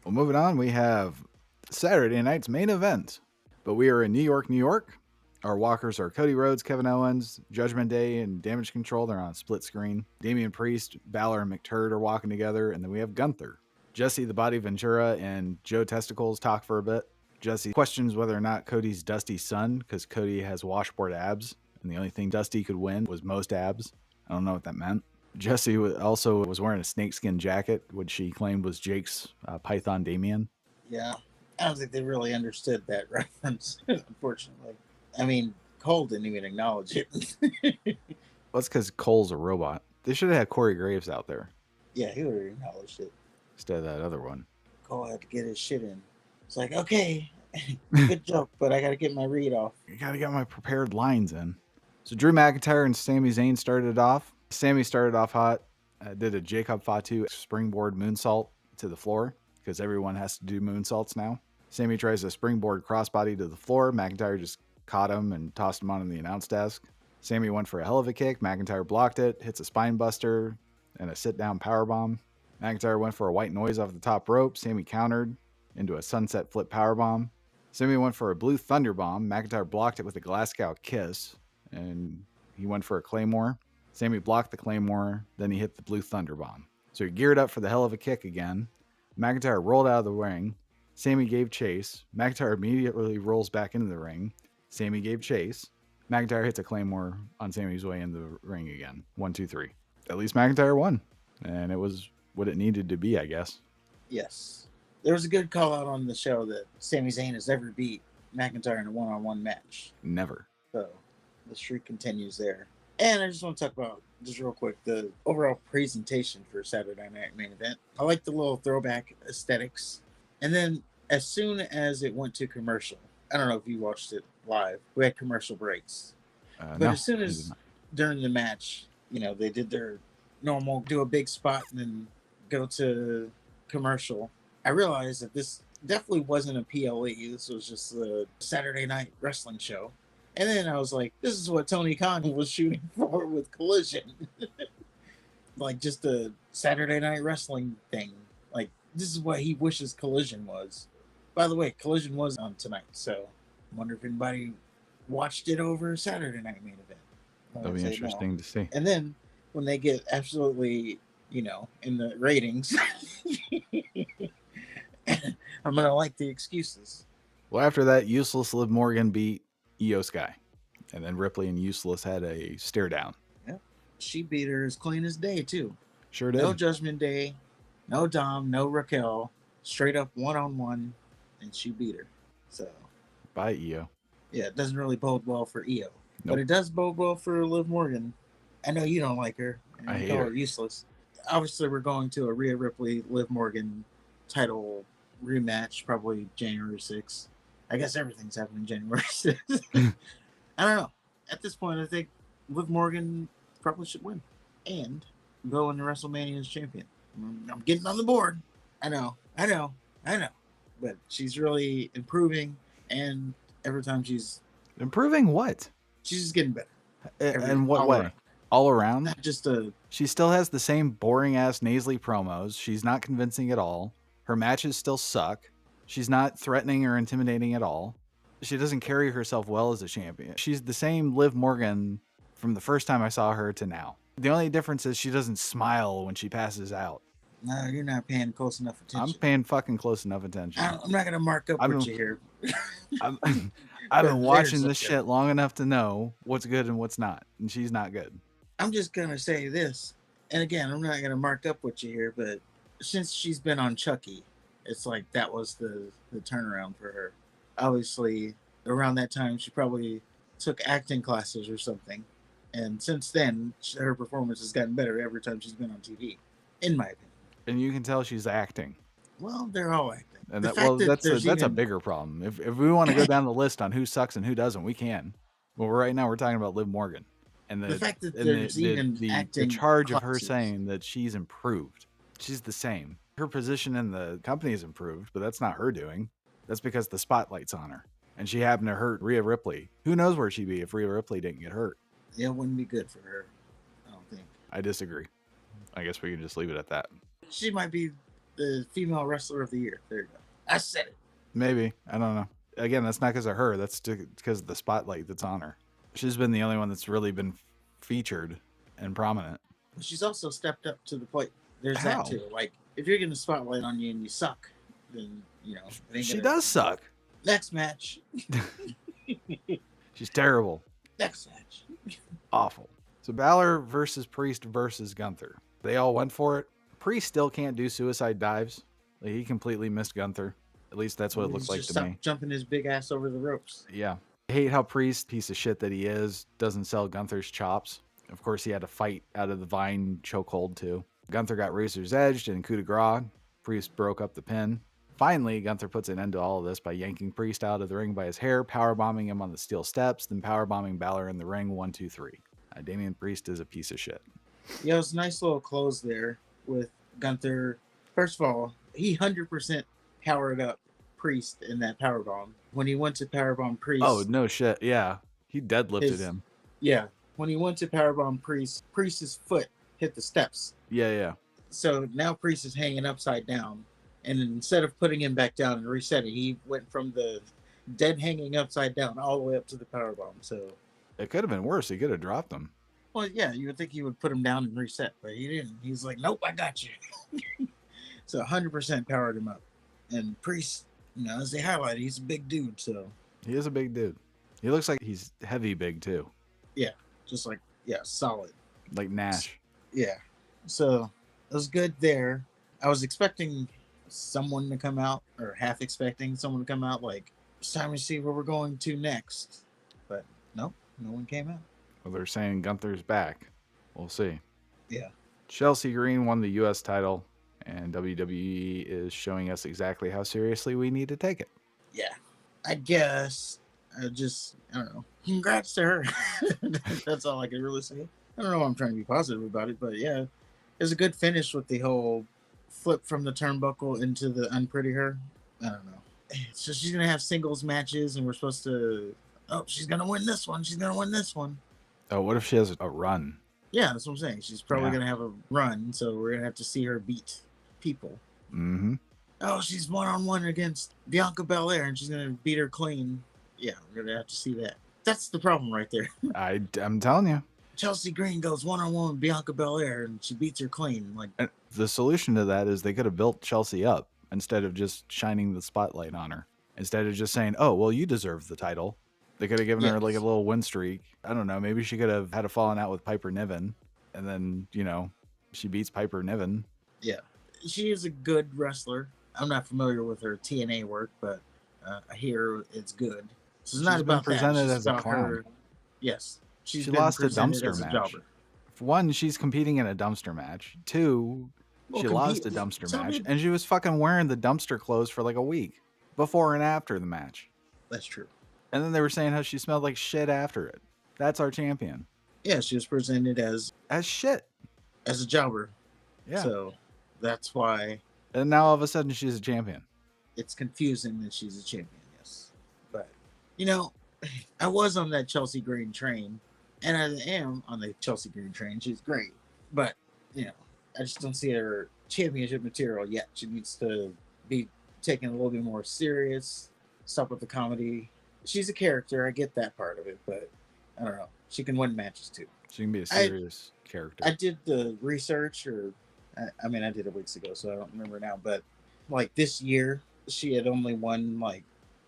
Well, moving on, we have Saturday night's main event. But we are in New York, New York. Our walkers are Cody Rhodes, Kevin Owens, Judgment Day, and Damage Control. They're on a split screen. Damian Priest, Balor, and McTurd are walking together. And then we have Gunther. Jesse the Body Ventura and Joe Testicles talk for a bit. Jesse questions whether or not Cody's Dusty's son, because Cody has washboard abs. And the only thing Dusty could win was most abs. I don't know what that meant. Jesse also was wearing a snakeskin jacket, which she claimed was Jake's Python Damien. Yeah, I don't think they really understood that reference, unfortunately. I mean, Cole didn't even acknowledge it. Well, that's because Cole's a robot. They should have had Corey Graves out there. Yeah, he would have acknowledged it. Instead of that other one. Cole had to get his shit in. It's like, okay, good joke, but I got to get my read off. You got to get my prepared lines in. So Drew McIntyre and Sami Zayn started off. Sami started off hot, did a Jacob Fatu springboard moonsault to the floor, because everyone has to do moonsaults now. Sami tries a springboard crossbody to the floor. McIntyre just caught him and tossed him onto the announce desk. Sami went for a hell of a kick. McIntyre blocked it, hits a spine buster, and a sit-down powerbomb. McIntyre went for a white noise off the top rope. Sami countered into a sunset flip powerbomb. Sami went for a blue thunder bomb. McIntyre blocked it with a Glasgow kiss, and he went for a claymore. Sami blocked the claymore, then he hit the blue thunder bomb. So he geared up for the hell of a kick again. McIntyre rolled out of the ring. Sami gave chase. McIntyre immediately rolls back into the ring. Sami gave chase. McIntyre hits a claymore on Sami's way in the ring again. 1, 2, 3. At least McIntyre won. And it was what it needed to be, I guess. Yes. There was a good call out on the show that Sami Zayn has ever beat McIntyre in a one-on-one match. Never. So the streak continues there. And I just want to talk about, just real quick, the overall presentation for Saturday Night Main Event. I like the little throwback aesthetics. And then as soon as it went to commercial, I don't know if you watched it live, we had commercial breaks. But No, as soon as during the match, they did their normal, do a big spot and then go to commercial, I realized that this definitely wasn't a PLE. This was just a Saturday Night Wrestling show. And then I was like, this is what Tony Khan was shooting for with Collision. Like just a Saturday Night Wrestling thing. Like this is what he wishes Collision was. By the way, Collision was on tonight, so I wonder if anybody watched it over Saturday Night Main Event. That'll be interesting to see. And then when they get absolutely, in the ratings, I'm going to like the excuses. Well, after that, Useless Liv Morgan beat Io Sky. And then Ripley and Useless had a stare down. Yep. She beat her as clean as day, too. Sure did. No Judgment Day, no Dom, no Raquel. Straight up one-on-one, and she beat her. So. Bye, Io. Yeah, it doesn't really bode well for Io. Nope. But it does bode well for Liv Morgan. I know you don't like her. I hate her. Useless. Obviously, we're going to a Rhea Ripley, Liv Morgan title rematch, probably January 6th. I guess everything's happening January 6th. I don't know. At this point, I think Liv Morgan probably should win and go into WrestleMania as champion. I'm getting on the board. I know. But she's really improving, and every time she's... Improving what? She's just getting better. In what way? All around? Not just She still has the same boring-ass nasally promos. She's not convincing at all. Her matches still suck. She's not threatening or intimidating at all. She doesn't carry herself well as a champion. She's the same Liv Morgan from the first time I saw her to now. The only difference is she doesn't smile when she passes out. No, you're not paying close enough attention. I'm paying fucking close enough attention. I'm not going to mark up what you hear. I've been watching this shit long enough to know what's good and what's not. And she's not good. I'm just going to say this. And again, I'm not going to mark up what you hear, but since she's been on Chucky, it's like that was the turnaround for her. Obviously, around that time, she probably took acting classes or something. And since then, her performance has gotten better every time she's been on TV, in my opinion. And you can tell she's acting. Well, they're all acting. And that's a bigger problem. If we want to go down the list on who sucks and who doesn't, we can. But right now, we're talking about Liv Morgan. And the fact that there's even acting the charge of her classes. saying that she's improved. She's the same. Her position in the company has improved, but that's not her doing. That's because the spotlight's on her. And she happened to hurt Rhea Ripley. Who knows where she'd be if Rhea Ripley didn't get hurt? It wouldn't be good for her, I don't think. I disagree. I guess we can just leave it at that. She might be the female wrestler of the year. There you go. I said it. Maybe. I don't know. Again, that's not because of her. That's because of the spotlight that's on her. She's been the only one that's really been featured and prominent. But she's also stepped up to the plate. There's How? that too. Like, if you're getting a spotlight on you and you suck, then, She does suck. Next match. She's terrible. Next match. Awful. So Balor versus Priest versus Gunther. They all went for it. Priest still can't do suicide dives. Like, he completely missed Gunther. At least that's what it looked like to me. Jumping his big ass over the ropes. Yeah. I hate how Priest, piece of shit that he is, doesn't sell Gunther's chops. Of course, he had to fight out of the Vine chokehold too. Gunther got Razor's Edged and coup de grace. Priest broke up the pin. Finally, Gunther puts an end to all of this by yanking Priest out of the ring by his hair, powerbombing him on the steel steps, then powerbombing Balor in the ring 1, 2, 3. Damian Priest is a piece of shit. Yeah, it was a nice little close there with Gunther. First of all, he 100% powered up Priest in that powerbomb. When he went to powerbomb Priest... Oh, no shit. Yeah. He deadlifted him. Yeah. When he went to powerbomb Priest, Priest's foot hit the steps. Yeah. So now Priest is hanging upside down. And instead of putting him back down and resetting, he went from the dead hanging upside down all the way up to the powerbomb. So it could have been worse. He could have dropped him. Well, yeah, you would think he would put him down and reset, but he didn't. He's like, nope, I got you. So 100% powered him up. And Priest, as they highlighted, he's a big dude. So he is a big dude. He looks like he's heavy big too. Yeah, just like, solid. Like Nash. Yeah. So it was good there. I was expecting someone to come out, or half expecting someone to come out, like, it's time to see where we're going to next. But nope, no one came out. Well, they're saying Gunther's back. We'll see. Yeah. Chelsea Green won the U.S. title, and WWE is showing us exactly how seriously we need to take it. Yeah. I guess I don't know. Congrats to her. That's all I can really say. I don't know why I'm trying to be positive about it, but yeah. It was a good finish with the whole flip from the turnbuckle into the unpretty her. I don't know. So she's going to have singles matches, and we're supposed to... Oh, she's going to win this one. She's going to win this one. Oh, what if she has a run? Yeah, that's what I'm saying. She's probably going to have a run, so we're going to have to see her beat people. Mm-hmm. Oh, she's one-on-one against Bianca Belair, and she's going to beat her clean. Yeah, we're going to have to see that. That's the problem right there. I'm telling you. Chelsea Green goes one-on-one with Bianca Belair, and she beats her clean. And the solution to that is they could have built Chelsea up instead of just shining the spotlight on her. Instead of just saying, oh, well, you deserve the title. They could have given her like a little win streak. I don't know. Maybe she could have had a falling out with Piper Niven. And then, she beats Piper Niven. Yeah. She is a good wrestler. I'm not familiar with her TNA work, but I hear it's good. So it's not about presented as a clown. Her. Yes. She lost a dumpster match. For one, she's competing in a dumpster match. Two, she lost a dumpster match. And she was fucking wearing the dumpster clothes for like a week before and after the match. That's true. And then they were saying how she smelled like shit after it. That's our champion. Yeah, she was presented as shit. As a jobber. Yeah. So that's why. And now all of a sudden she's a champion. It's confusing that she's a champion, yes. But, I was on that Chelsea Green train. And I am on the Chelsea Green train. She's great. But, I just don't see her championship material yet. She needs to be taken a little bit more serious. Stop with the comedy. She's a character. I get that part of it. But, I don't know. She can win matches, too. She can be a serious character. I did the research, I did it weeks ago, so I don't remember now. But, this year, she had only won,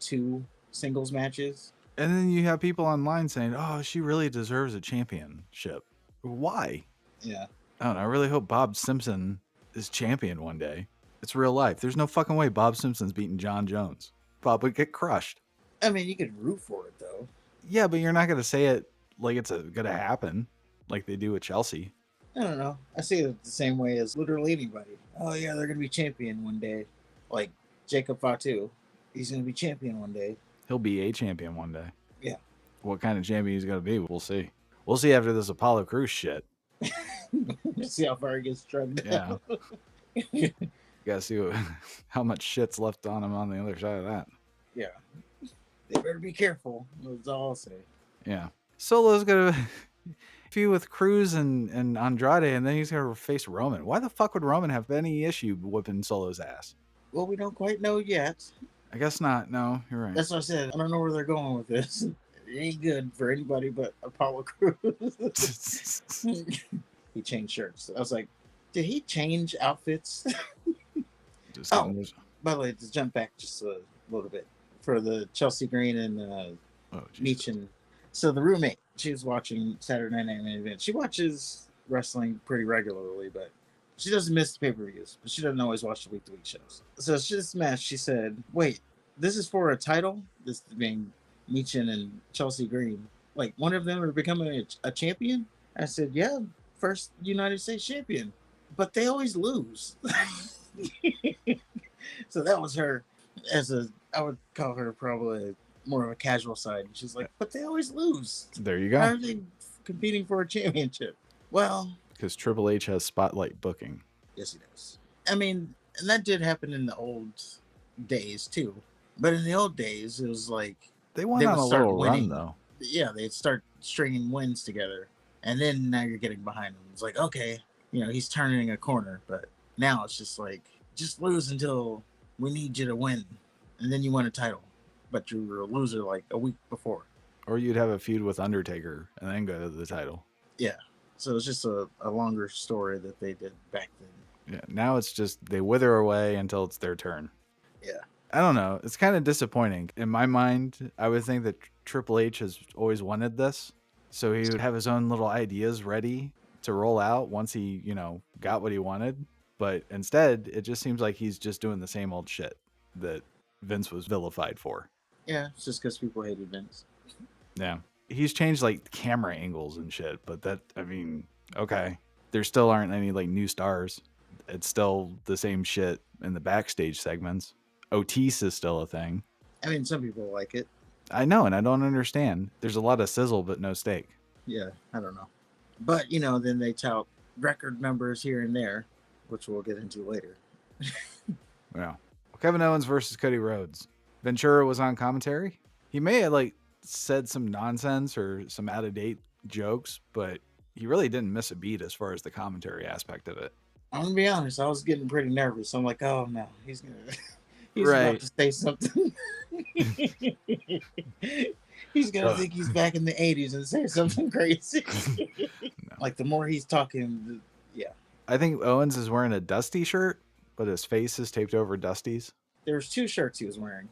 2 singles matches. And then you have people online saying, oh, she really deserves a championship. Why? Yeah. I don't know. I really hope Bob Simpson is champion one day. It's real life. There's no fucking way Bob Simpson's beating John Jones. Bob would get crushed. I mean, you could root for it, though. Yeah, but you're not going to say it like it's going to happen, like they do with Chelsea. I don't know. I see it the same way as literally anybody. Oh, yeah, they're going to be champion one day. Like Jacob Fatu. He's going to be champion one day. He'll be a champion one day. Yeah. What kind of champion he's going to be, we'll see. We'll see after this Apollo Crews shit. See how far he gets drugged down. Yeah. You got to see how much shit's left on him on the other side of that. Yeah. They better be careful. That's all I'll say. Yeah. Solo's going to... feud with Cruz and Andrade, and then he's gonna face Roman. Why the fuck would Roman have any issue whipping Solo's ass? Well, we don't quite know yet. I guess not. No, you're right. That's what I said. I don't know where they're going with this. It ain't good for anybody but Apollo Cruz. He changed shirts. I was like, did he change outfits? Just Oh, by the way, to jump back just a little bit for the Chelsea Green and Meechin. So the roommate, she was watching Saturday Night Main Event. She watches wrestling pretty regularly, but she doesn't miss the pay-per-views. But she doesn't always watch the week-to-week shows. So this match, she said, "Wait, this is for a title? This being Meechin and Chelsea Green. Like one of them are becoming a champion?" I said, "Yeah, first United States champion, but they always lose." So that was her as I would call her probably more of a casual side. She's like, but they always lose. There you go. How are they competing for a championship? Well, because Triple H has spotlight booking. Yes, he does. I mean, and that did happen in the old days too. But in the old days, it was like they went on a little run though. Yeah, they'd start stringing wins together, and then now you're getting behind them. It's like, okay, he's turning a corner, but now it's just like, just lose until we need you to win, and then you win a title. But you were a loser like a week before. Or you'd have a feud with Undertaker and then go to the title. Yeah. So it's just a longer story that they did back then. Yeah. Now it's just they wither away until it's their turn. Yeah. I don't know. It's kind of disappointing. In my mind, I would think that Triple H has always wanted this. So he would have his own little ideas ready to roll out once he, got what he wanted. But instead, it just seems like he's just doing the same old shit that Vince was vilified for. Yeah, it's just because people hated Vince. Yeah. He's changed like camera angles and shit, but okay. There still aren't any like new stars. It's still the same shit in the backstage segments. Otis is still a thing. I mean, some people like it. I know, and I don't understand. There's a lot of sizzle, but no steak. Yeah, I don't know. But, then they tout record numbers here and there, which we'll get into later. Yeah. Kevin Owens versus Cody Rhodes. Ventura was on commentary. He may have said some nonsense or some out of date jokes, but he really didn't miss a beat as far as the commentary aspect of it. I'm gonna be honest, I was getting pretty nervous. I'm like, oh no, he's right. about to say something. He's gonna think he's back in the 80s and say something crazy. No. Like the more he's talking, yeah. I think Owens is wearing a Dusty shirt, but his face is taped over Dusty's. There's two shirts he was wearing.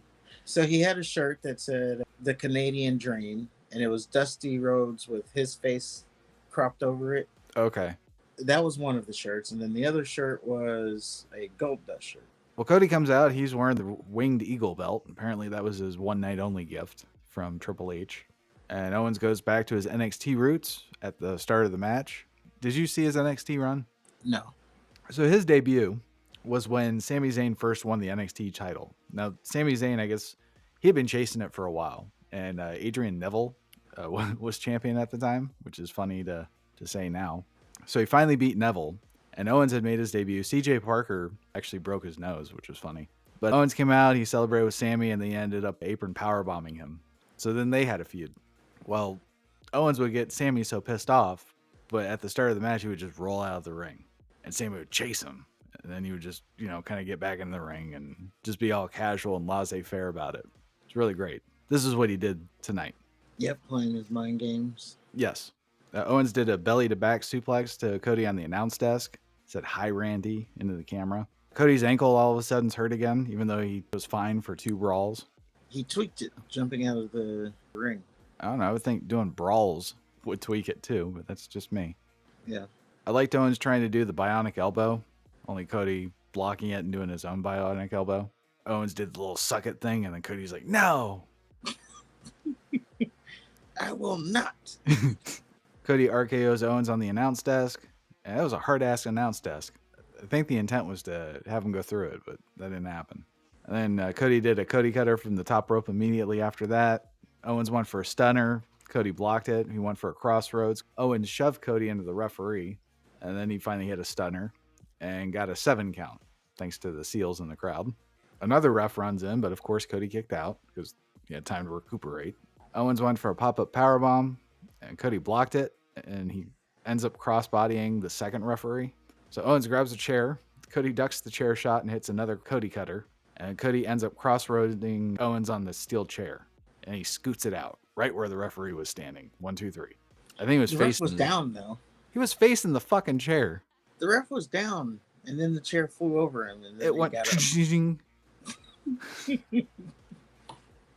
So he had a shirt that said the Canadian Dream, and it was Dusty Rhodes with his face cropped over it. Okay. That was one of the shirts, and then the other shirt was a Gold Dust shirt. Well, Cody comes out. He's wearing the Winged Eagle belt. Apparently, that was his one night only gift from Triple H. And Owens goes back to his NXT roots at the start of the match. Did you see his NXT run? No. So his debut was when Sami Zayn first won the NXT title. Now, Sami Zayn, I guess, he had been chasing it for a while. And Adrian Neville was champion at the time, which is funny to say now. So he finally beat Neville, and Owens had made his debut. CJ Parker actually broke his nose, which was funny. But Owens came out, he celebrated with Sami, and they ended up apron powerbombing him. So then they had a feud. Well, Owens would get Sami so pissed off, but at the start of the match, he would just roll out of the ring, and Sami would chase him. And then he would just, kind of get back in the ring and just be all casual and laissez-faire about it. It's really great. This is what he did tonight. Yep, playing his mind games. Yes. Owens did a belly-to-back suplex to Cody on the announce desk. Said, "Hi, Randy," into the camera. Cody's ankle all of a sudden's hurt again, even though he was fine for 2 brawls. He tweaked it, jumping out of the ring. I don't know. I would think doing brawls would tweak it too, but that's just me. Yeah. I liked Owens trying to do the bionic elbow, only Cody blocking it and doing his own bionic elbow. Owens did the little suck it thing, and then Cody's like, "No!" I will not. Cody RKO's Owens on the announce desk. And that was a hard-ass announce desk. I think the intent was to have him go through it, but that didn't happen. And then Cody did a Cody cutter from the top rope immediately after that. Owens went for a stunner. Cody blocked it. He went for a crossroads. Owens shoved Cody into the referee. And then he finally hit a stunner and got a 7 count, thanks to the seals in the crowd. Another ref runs in, but of course Cody kicked out because he had time to recuperate. Owens went for a pop-up powerbomb, and Cody blocked it. and he ends up cross-bodying the second referee. So Owens grabs a chair. Cody ducks the chair shot and hits another Cody cutter. And Cody ends up cross-roading Owens on the steel chair. And he scoots it out right where the referee was standing. 1, 2, 3. I think he was The ref facing. was down though. He was facing the fucking chair. The ref was down, and then the chair flew over him, and then It he went. got up.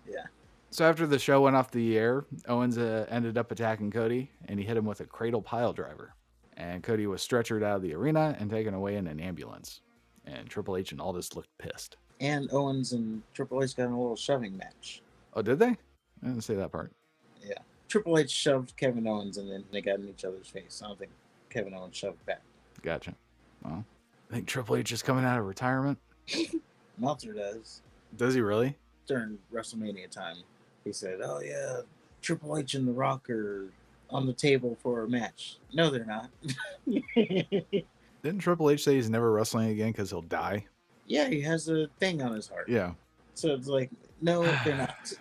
Yeah. So after the show went off the air, Owens ended up attacking Cody, and he hit him with a cradle pile driver. And Cody was stretchered out of the arena and taken away in an ambulance. And Triple H and Aldis looked pissed. And Owens and Triple H got in a little shoving match. Oh, did they? I didn't say that part. Yeah. Triple H shoved Kevin Owens, and then they got in each other's face. I don't think Kevin Owens shoved back. Gotcha. Well, I think Triple H is coming out of retirement. Meltzer does. Does he really? During WrestleMania time, he said, "Oh yeah, Triple H and The Rock are on the table for a match." No, they're not. Didn't Triple H say he's never wrestling again because he'll die? Yeah, he has a thing on his heart. Yeah. So it's like, no, they're not.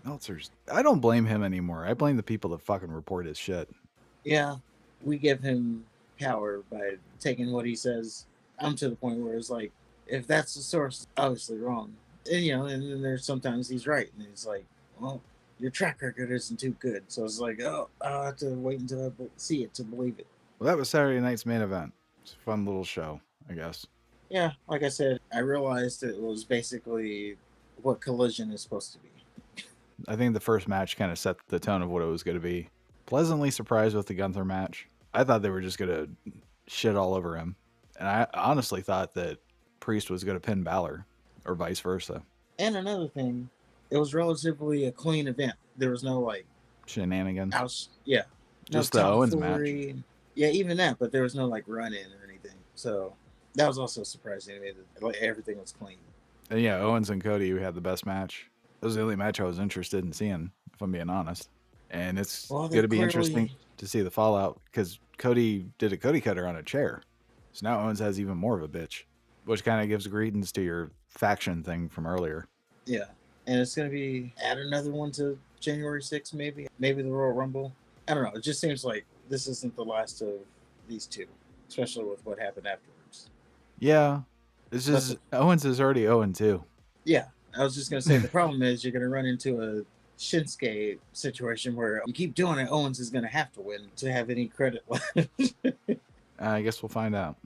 Meltzer's. I don't blame him anymore. I blame the people that fucking report his shit. Yeah, we give him power by taking what he says. I'm to the point where it's like, if that's the source, it's obviously wrong. And, and then there's sometimes he's right. And he's like, well, your track record isn't too good. So it's like, oh, I'll have to wait until I see it to believe it. Well, that was Saturday night's main event. It's a fun little show, I guess. Yeah, like I said, I realized it was basically what Collision is supposed to be. I think the first match kind of set the tone of what it was going to be. Pleasantly surprised with the Gunther match. I thought they were just going to shit all over him. And I honestly thought that Priest was going to pin Balor, or vice versa. And another thing, it was relatively a clean event. There was no, shenanigans. Yeah. Just the Owens match. Yeah, even that, but there was no, run-in or anything. So that was also surprising to me that everything was clean. And yeah, Owens and Cody had the best match. It was the only match I was interested in seeing, if I'm being honest. And it's going to be interesting to see the fallout because Cody did a Cody cutter on a chair. So now Owens has even more of a bitch, which kind of gives credence to your faction thing from earlier. Yeah. And it's going to be add another one to January 6th, maybe. Maybe the Royal Rumble. I don't know. It just seems like this isn't the last of these two, especially with what happened afterwards. Yeah. This is Owens is already 0-2. Yeah. I was just going to say the problem is you're going to run into a Shinsuke situation where you keep doing it, Owens is going to have to win to have any credit left. I guess we'll find out.